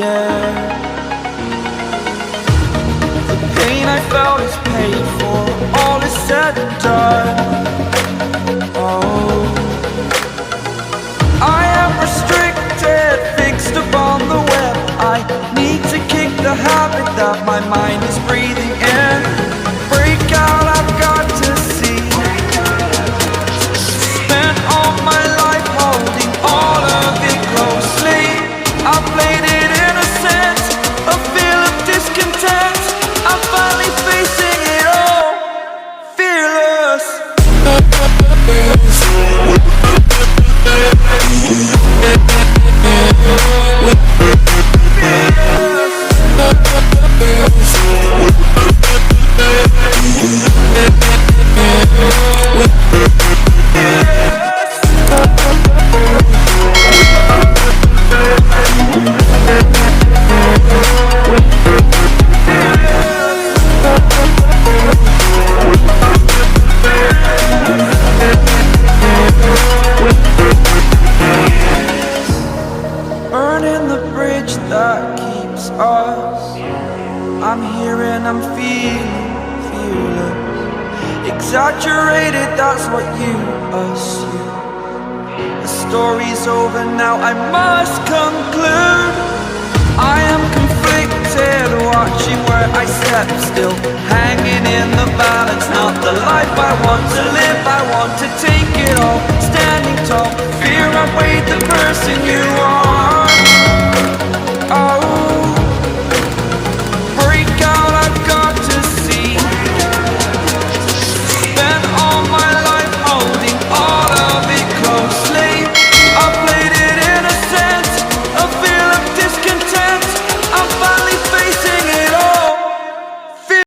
air. The pain I felt is paid for, all is said and done. Oh, I am restricted, fixed upon the web. I need to kick the habit that my mind is breathing in. Break out, I've got to see. Spent all my life holding all of it closely. I played it innocent, a feel of discontent. I'm finally facing it all, fearless. Burning the bridge that keeps us. I'm here and I'm feeling fearless. Exaggerated, that's what you assume. The story's over now, I must conclude. I am conflicted, watching where I step still, hanging in the balance. Not the life I want to live, I want to take it all. Standing tall, fear I weighed the person you